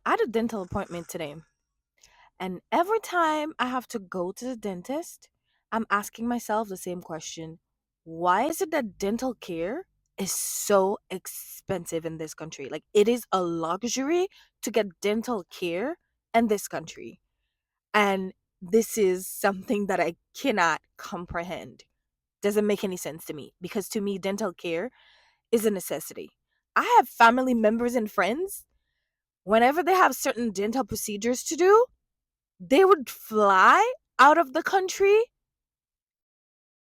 I had a dental appointment today, and every time I have to go to the dentist, I'm asking myself the same question. Why is it that dental care is so expensive in this country? Like, it is a luxury to get dental care in this country. And this is something that I cannot comprehend. Doesn't make any sense to me because to me, dental care is a necessity. I have family members and friends, whenever they have certain dental procedures to do, they would fly out of the country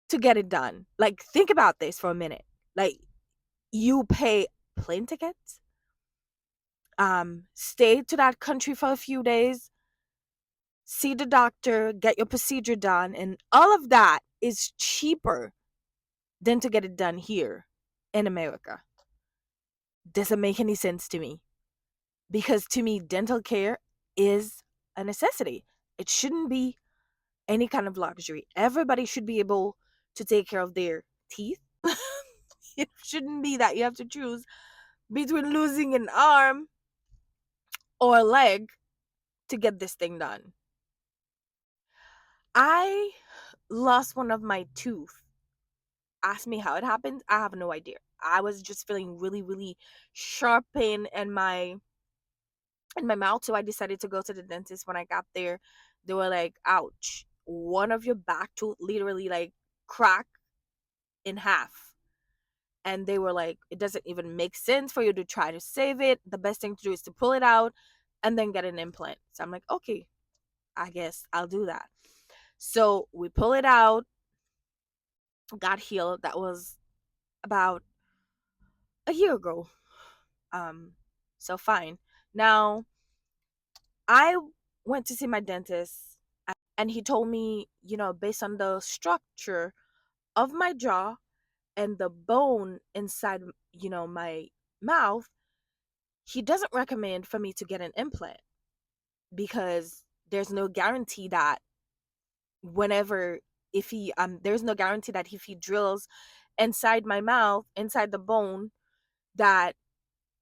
to get it done. Like, think about this for a minute. Like, you pay plane tickets, stay to that country for a few days, see the doctor, get your procedure done, and all of that is cheaper than to get it done here in America. Doesn't make any sense to me because to me, dental care is a necessity. It shouldn't be any kind of luxury. Everybody should be able to take care of their teeth. It shouldn't be that you have to choose between losing an arm or a leg to get this thing done. I lost one of my tooth. Ask me how it happened. I have no idea. I was just feeling really, really sharp pain in my mouth, so I decided to go to the dentist. When I got there, they were like, "Ouch! One of your back tooth literally like cracked in half." And they were like, it doesn't even make sense for you to try to save it. The best thing to do is to pull it out and then get an implant. So I'm like, okay, I guess I'll do that. So we pull it out, got healed. That was about a year ago. Um, so fine. Now I went to see my dentist and he told me, based on the structure of my jaw and the bone inside, my mouth, he doesn't recommend for me to get an implant because there's no guarantee that whenever if he there's no guarantee that if he drills inside my mouth, inside the bone, that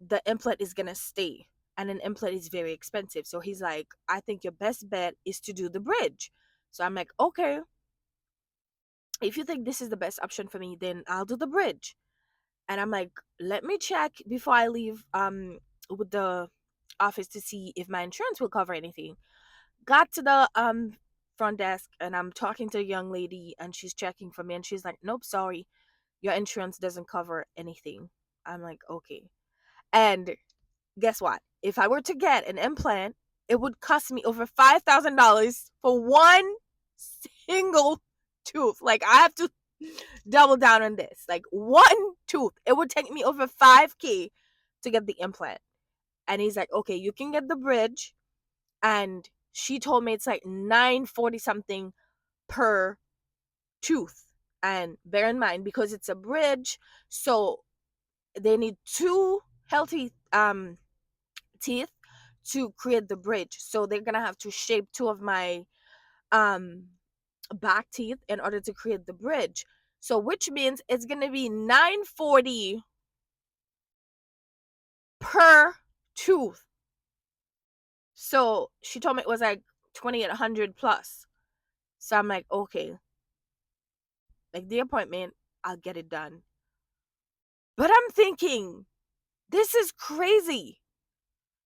the implant is going to stay, and an implant is very expensive. So he's like, I think your best bet is to do the bridge. So I'm like, okay, if you think this is the best option for me, then I'll do the bridge. And I'm like, let me check before I leave with the office to see if my insurance will cover anything. Got to the front desk and I'm talking to a young lady and she's checking for me and she's like, "Nope, sorry. Your insurance doesn't cover anything." I'm like, "Okay." And guess what? If I were to get an implant, it would cost me over $5,000 for one single tooth. Like, I have to double down on this. Like, one tooth. It would take me over 5K to get the implant. And he's like, "Okay, you can get the bridge." And she told me it's like 940 something per tooth. And bear in mind, because it's a bridge, so they need two healthy teeth to create the bridge. So they're gonna have to shape two of my um back teeth in order to create the bridge. So which means it's gonna be 940 per tooth. So she told me it was like 2,800 plus. So I'm like, okay, like the appointment, I'll get it done. But I'm thinking, this is crazy.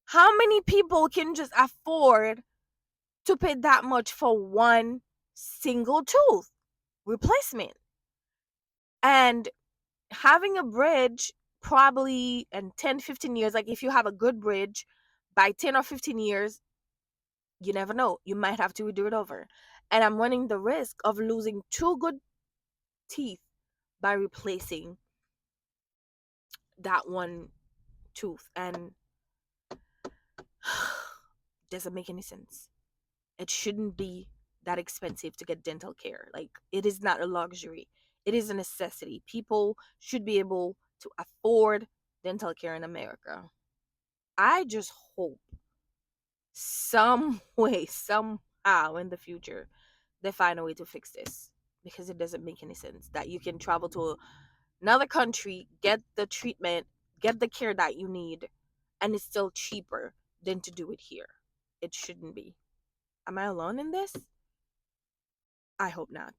How many people can just afford to pay that much for one single tooth replacement? And having a bridge probably in 10, 15 years, like if you have a good bridge, by 10 or 15 years, you never know. You might have to redo it over. And I'm running the risk of losing two good teeth by replacing that one tooth. And doesn't make any sense. It shouldn't be that expensive to get dental care. Like, it is not a luxury, it is a necessity. People should be able to afford dental care in America. I just hope some way, somehow in the future, they find a way to fix this because it doesn't make any sense that you can travel to another country, get the treatment, get the care that you need, and it's still cheaper than to do it here. It shouldn't be. Am I alone in this? I hope not.